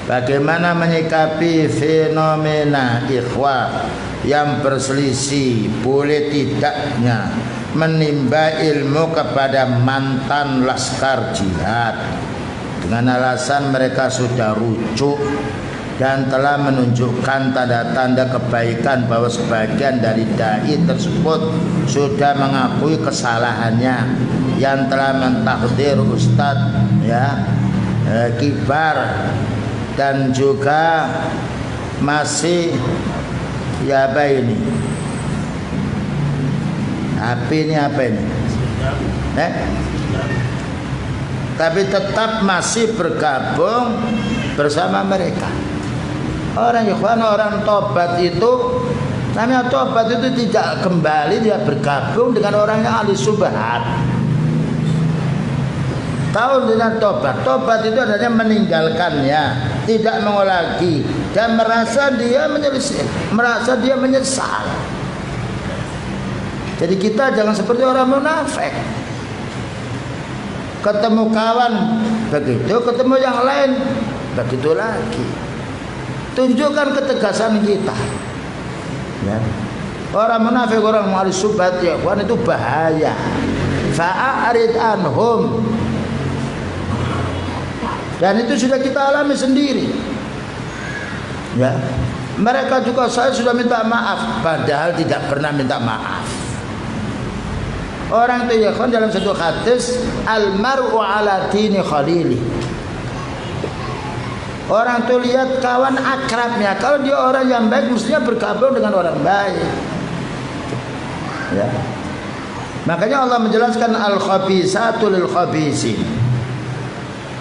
Bagaimana menyikapi fenomena ikhwah yang berselisih boleh tidaknya menimba ilmu kepada mantan laskar jihad dengan alasan mereka sudah rujuk dan telah menunjukkan tanda-tanda kebaikan bahwa sebagian dari dai tersebut sudah mengakui kesalahannya yang telah mentahdir ustadz kibar dan juga masih apa ini tapi tetap masih bergabung bersama mereka. Orang ikhwan, orang tobat itu namanya tobat itu tidak kembali, dia bergabung dengan orang yang ahli subhat. Tahu dengan tobat? Tobat itu adanya meninggalkannya, tidak mau lagi, dan merasa dia menyesal. Jadi kita jangan seperti orang munafik. Ketemu kawan begitu, ketemu yang lain begitu lagi. Tunjukkan ketegasan kita. Ya. Orang munafik, orang ahli subhat ya, itu bahaya. Fa'arid anhum. Dan itu sudah kita alami sendiri. Ya. Mereka juga, saya sudah minta maaf padahal tidak pernah minta maaf. Orang itu ya kan dalam satu hadis, al-mar'u ala dini khalili. Orang itu lihat kawan akrabnya. Kalau dia orang yang baik, mestinya bergabung dengan orang baik. Ya. Makanya Allah menjelaskan al-khabisatu lil khabisin.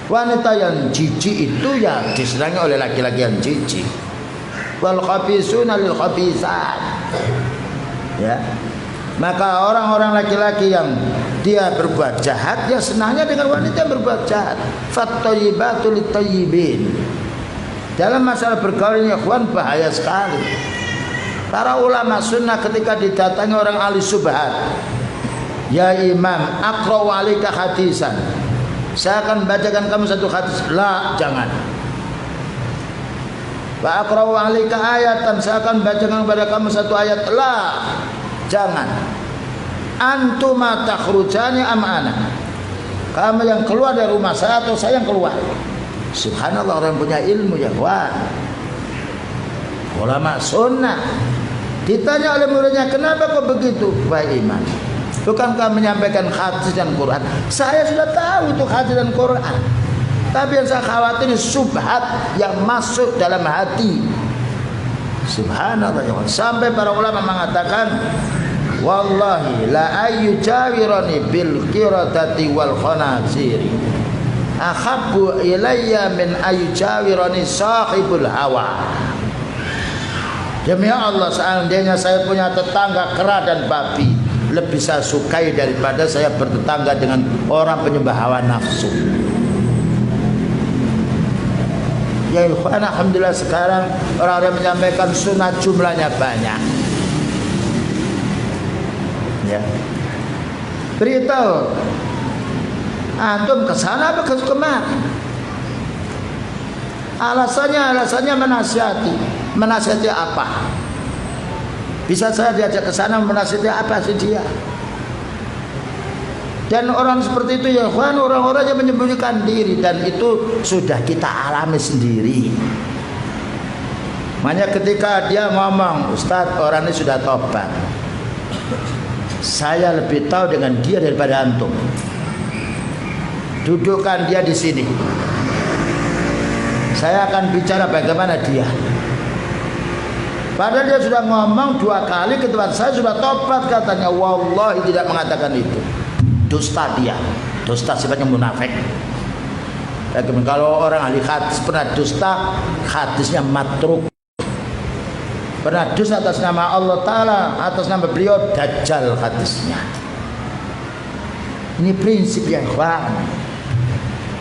Wanita yang jijik itu ya disenangi oleh laki-laki yang jijik. Wal khabisuna lil khabisat. Ya. Maka orang-orang laki-laki yang dia berbuat jahat, dia senangnya dengan wanita yang berbuat jahat. Fattayyibatu littayyibin. Dalam masalah bergaul ini ikhwan bahaya sekali. Para ulama sunnah ketika didatangi orang ahli subhat, ya imam, aqra'u 'alaika hadisan. Saya akan bacakan kamu satu hadis. La, jangan. Wa aqra'u 'alaika ayatan. Saya akan bacakan kepada kamu satu ayat. La, jangan. Antuma takhrujani am ana. Kamu yang keluar dari rumah saya atau saya yang keluar? Subhanallah, orang punya ilmu ya, wah. Ulama sunnah ditanya oleh muridnya, kenapa kok begitu? Wahai imam, bukankah menyampaikan hadis dan Quran? Saya sudah tahu itu hadis dan Quran, tapi yang saya khawatir subhat yang masuk dalam hati. Subhanallah, sampai para ulama mengatakan, wallahi la ayyujawirani bil qiradati wal khanaziri ahabbu ilayya min ayyujawirani sahibul hawa. Demi Allah, seandainya saya punya tetangga kera dan babi, lebih saya sukai daripada saya bertetangga dengan orang penyembah hawa nafsu. Ya ikhwan, alhamdulillah sekarang orang-orang menyampaikan sunnah jumlahnya banyak. Ya. Beritahu antum ke sana apa ke kemari? Alasannya menasihati apa? Bisa saya diajak ke sana menasihati apa sih dia? Dan orang seperti itu ya kawan, orang-orang yang menyembunyikan diri, dan itu sudah kita alami sendiri. Makanya ketika dia ngomong, Ustadz, orang ini sudah tobat, saya lebih tahu dengan dia daripada antum. Dudukkan dia di sini. Saya akan bicara bagaimana dia. Padahal dia sudah ngomong 2 kali ke tempat saya, sudah tobat katanya. Wallahi tidak mengatakan itu. Dusta dia. Dusta sifatnya munafik. Kalau orang ahli hadis pernah dusta, hadisnya matruk. Pernah dusta atas nama Allah Ta'ala, atas nama beliau, dajjal hadisnya. Ini prinsip yang ikhwan.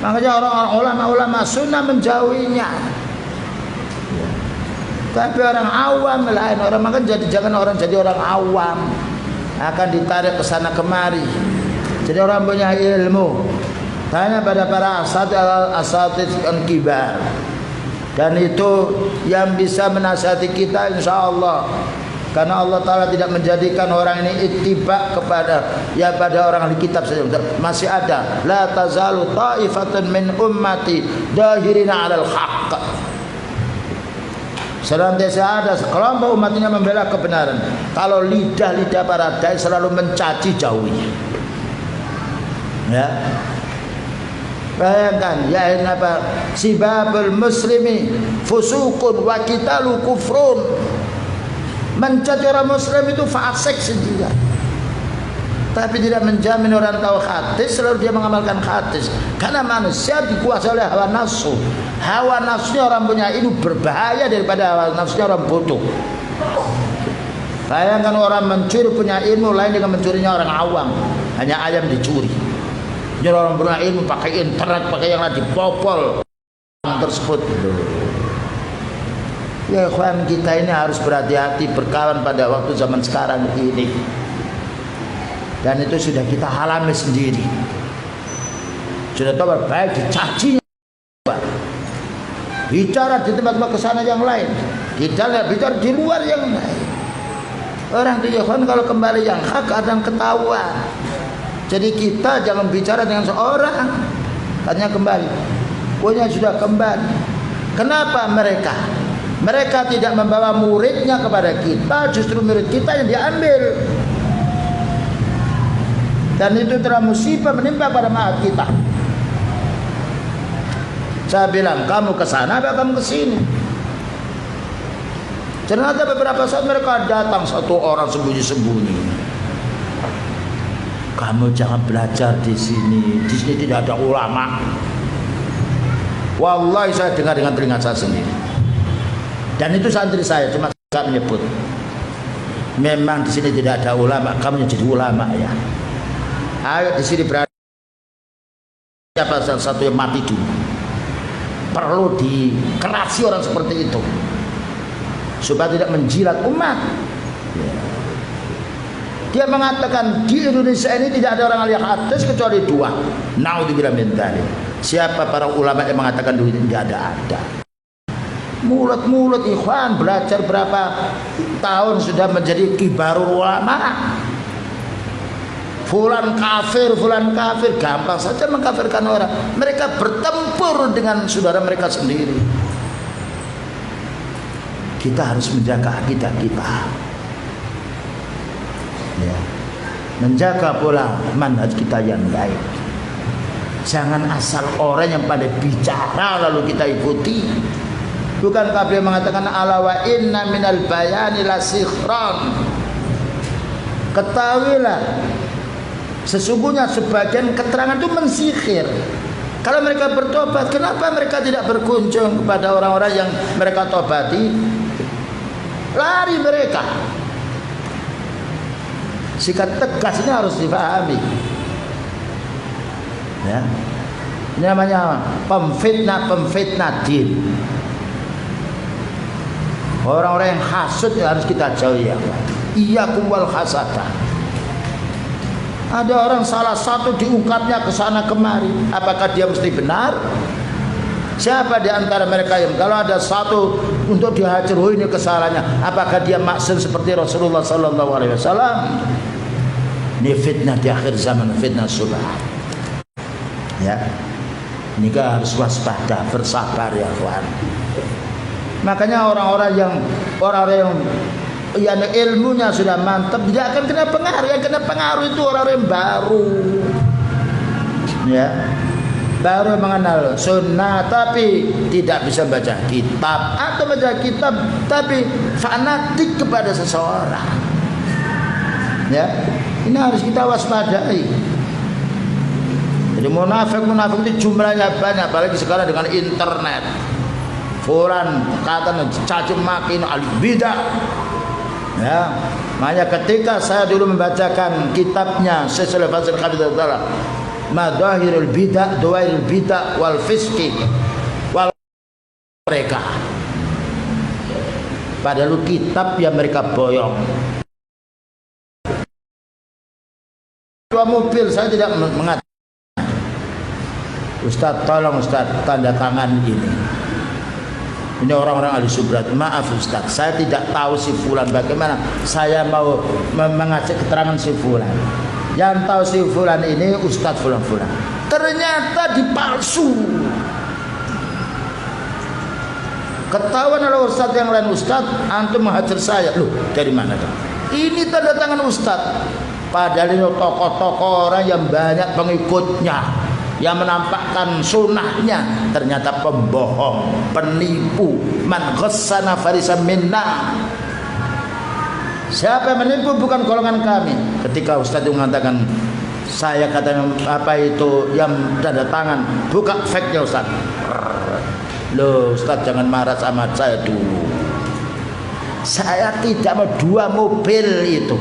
Makanya orang-orang ulama sunnah menjauhinya. Tapi orang awam lain, orang makan jangan orang jadi orang awam, akan ditarik ke sana kemari. Jadi orang punya ilmu. Tanya pada para asatidz kibar. Dan itu yang bisa menasihati kita insya Allah. Karena Allah Ta'ala tidak menjadikan orang ini ittiba kepada pada orang ahli kitab saja. Masih ada la tazalu ta'ifatun min ummati dahirina 'alal haqq. Senantiasa ada sekelompok umat ini membela kebenaran. Kalau lidah-lidah para dai selalu mencaci jauhinya. Ya. Bayangkan ya apa sibabul muslimi fusukun wa qitalu kufrun. Mencaci orang muslim itu fasik sendiri. Tapi tidak menjamin orang tahu hadis selalu dia mengamalkan hadis. Karena manusia dikuasai oleh hawa nafsu. Hawa nafsunya orang punya ilmu berbahaya daripada hawa nafsunya orang bodoh. Bayangkan orang mencuri punya ilmu lain dengan mencurinya orang awam. Hanya ayam dicuri. Jadi orang punya ilmu pakai internet, pakai yang lain dipopol tersebut. Ya ikhwan, kita ini harus berhati-hati berkawan pada waktu zaman sekarang ini. Dan itu sudah kita alami sendiri. Sudah tahu baik dicacinya, bicara di tempat-tempat kesana yang lain, kita lihat bicara di luar yang lain. Orang itu ikhwan kalau kembali yang hak kadang ketahuan. Jadi kita jangan bicara dengan seorang hanya kembali, punya sudah kembali. Kenapa mereka? Mereka tidak membawa muridnya kepada kita, justru murid kita yang diambil. Dan itu telah musibah menimpa pada maat kita. Saya bilang, kamu ke sana apa kamu ke sini? Ternyata beberapa saat mereka datang satu orang sembunyi-sembunyi. Kamu jangan belajar di sini. Di sini tidak ada ulama. Wallahi saya dengar dengan telinga saya sendiri. Dan itu santri saya, cuma saya menyebut. Memang di sini tidak ada ulama. Kamu yang jadi ulama ya. Ayo di sini berada siapa salah satu yang mati dulu. Perlu dikerasi orang seperti itu supaya tidak menjilat umat. Dia mengatakan di Indonesia ini tidak ada orang ahli hadis kecuali dua. Naudzubillah min dzalik. Siapa para ulama yang mengatakan dulu tidak ada? Mulut-mulut ikhwan belajar berapa tahun sudah menjadi kibarul ulama. Fulan kafir, gampang saja mengkafirkan orang. Mereka bertempur dengan saudara mereka sendiri. Kita harus menjaga akidah kita. Ya. Menjaga pula manhaj kita yang baik. Jangan asal orang yang pada bicara lalu kita ikuti. Bukankah beliau mengatakan ala wa inna minal bayani la sikhran. Ketahuilah sesungguhnya sebagian keterangan itu mensihir. Kalau mereka bertobat, kenapa mereka tidak berkunjung kepada orang-orang yang mereka tobati? Lari mereka. Sikap tegas ini harus dipahami. Ya. Ini namanya pemfitnah din. Orang-orang yang hasud harus kita jauhi ya. Iyyakum wal hasadah. Ada orang salah satu diungkapnya ke sana kemari, apakah dia mesti benar? Siapa di antara mereka yang kalau ada satu untuk dihajar, oh ini kesalahannya, apakah dia maksud seperti Rasulullah sallallahu alaihi wasallam? Ini fitnah di akhir zaman, fitnah subhat. Ya. Ini harus waspada, bersabar ya kawan. Makanya orang-orang yang ilmunya sudah mantap tidak akan kena pengaruh. Yang kena pengaruh itu orang-orang yang baru, ya, baru mengenal sunnah tapi tidak bisa baca kitab, atau baca kitab tapi fanatik kepada seseorang. Ya, ini harus kita waspadai. Jadi munafik itu jumlahnya banyak, apalagi sekarang dengan internet. Fulan kata caci maki ahli bidah. Ya, makanya ketika saya dulu membacakan kitabnya Syekh Shalih Al Qadir Taala Madahirul Bidah, Dawairul Bidah wal Fisqi wal mereka. Padahal kitab yang mereka boyong. Dua mobil saya tidak mengatakan, Ustaz tolong Ustaz tanda tangan ini. Ini orang-orang ahli subrat. Maaf Ustaz, saya tidak tahu si fulan bagaimana. Saya mau mengajak keterangan si fulan. Yang tahu si fulan ini Ustaz fulan-fulan. Ternyata dipalsu. Ketahuan oleh Ustaz yang lain, Ustaz antum menghajar saya. Loh, dari mana kan? Ini tanda tangan Ustaz. Padahal ini tokoh-tokoh orang yang banyak pengikutnya, yang menampakkan sunnahnya, ternyata pembohong, penipu. Man ghassana farisan minna. Siapa yang menipu bukan golongan kami. Ketika Ustaz itu mengatakan, saya katanya apa itu yang tanda tangan, buka fake-nya Ustaz. Loh Ustaz, jangan marah sama saya dulu. Saya tidak mau 2 mobil itu.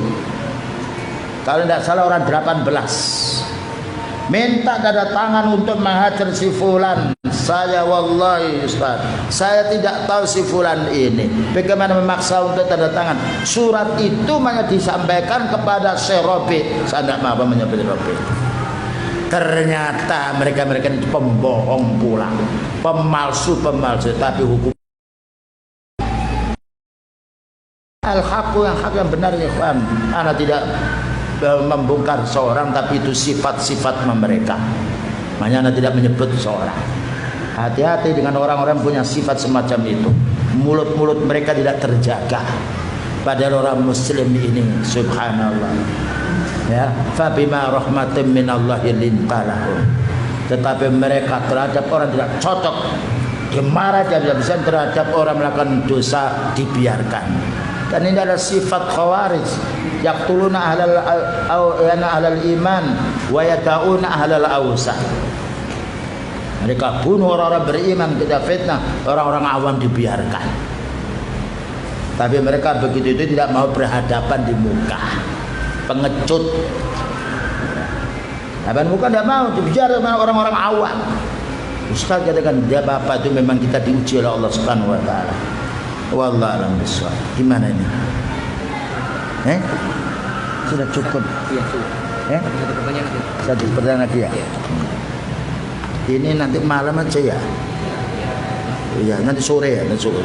Kalau tidak salah orang 18 minta tanda tangan untuk menghajar si fulan. Saya wallahi Ustaz, saya tidak tahu si fulan ini bagaimana memaksa untuk tanda tangan. Surat itu hanya disampaikan kepada Syekh Robi. Saya tidak mau menyebut Robi. Ternyata mereka-mereka itu pembohong pula, pemalsu, tapi hukum al-haqu, yang hak yang benar ya ikhwan. Ana tidak membongkar seorang, tapi itu sifat-sifat mereka. Makanya anda tidak menyebut seorang. Hati-hati dengan orang-orang punya sifat semacam itu. Mulut-mulut mereka tidak terjaga. Padahal orang muslim ini subhanallah, ya, fabima rahmatin minallahi lintalahum. Tetapi mereka terhadap orang tidak cocok, dimarah dan bisa terhadap orang melakukan dosa dibiarkan. Dan ini adalah sifat khawarij. Yaqtuluna ahlal iman wa yata'una ahlal awsa. Mereka bunuh orang-orang beriman, kita fitnah orang-orang awam dibiarkan. Tapi mereka begitu itu tidak mau berhadapan di muka, pengecut. Hadapan muka tidak mau, dibicara dengan orang-orang awam. Ustaz katakan dia bapak itu memang kita diuji oleh Allah Subhanahu wa taala. Wallahu a'lam bishawab. Gimana ini? Sudah cukup. Iya, sudah. Satu pertanyaan lagi ya. Ini nanti malam aja ya. Iya, nanti sore ya, nanti sore.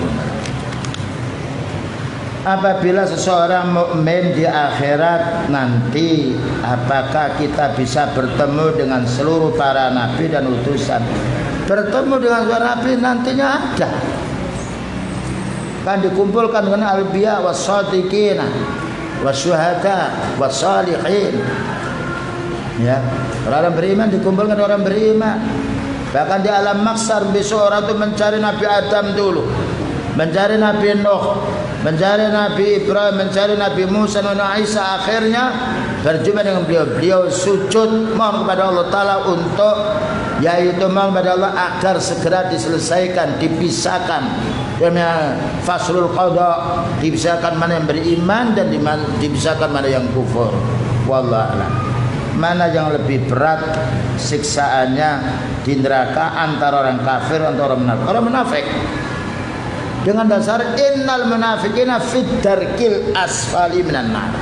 Apabila seseorang mukmin di akhirat nanti, apakah kita bisa bertemu dengan seluruh para nabi dan utusan? Bertemu dengan para nabi nantinya ada. Kan dikumpulkan dengan al-anbiya was-shadiqin wasyuhada wassalihin. Ya, orang beriman dikumpulkan orang beriman. Bahkan di alam mahsyar besok orang itu mencari Nabi Adam dulu, mencari Nabi Nuh, mencari Nabi Ibrahim, mencari Nabi Musa dan Isa. Akhirnya berjumpa dengan beliau. Beliau sujud mohon kepada Allah Ta'ala untuk, yaitu mohon kepada Allah agar segera diselesaikan, dipisahkan dengan faslul qada, dipisahkan mana yang beriman dan dipisahkan mana yang kufur. Wallahu a'lam. Mana yang lebih berat siksaannya di neraka, antara orang kafir atau orang munafik? Orang munafik dengan dasar innal munafiqina fid darkil asfali minan nar.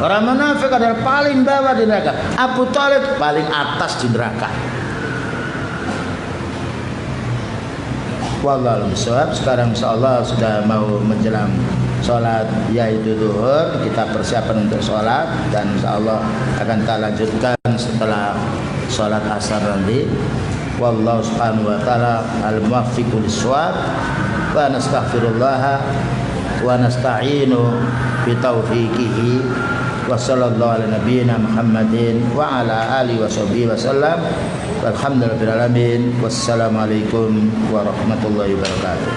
Orang munafik adalah paling bawah di neraka. Abu Thalib paling atas di neraka. Wallahu a'lam bishawab. Sekarang insyaallah sudah mau menjelang sholat yaitu zuhur. Kita persiapan untuk sholat dan insyaallah akan kita lanjutkan setelah sholat asar nanti. Wallahu subhanahu wa ta'ala al-muwaffiqu lis-shawab wa nastaghfirullah wa nasta'inu bi taufiqihi wa sallallahu ala nabiyyina Muhammadin wa ala alihi wa sahbihi wa sallam. Walhamdulillahirabbil alamin. Wassalamualaikum warahmatullahi wabarakatuh.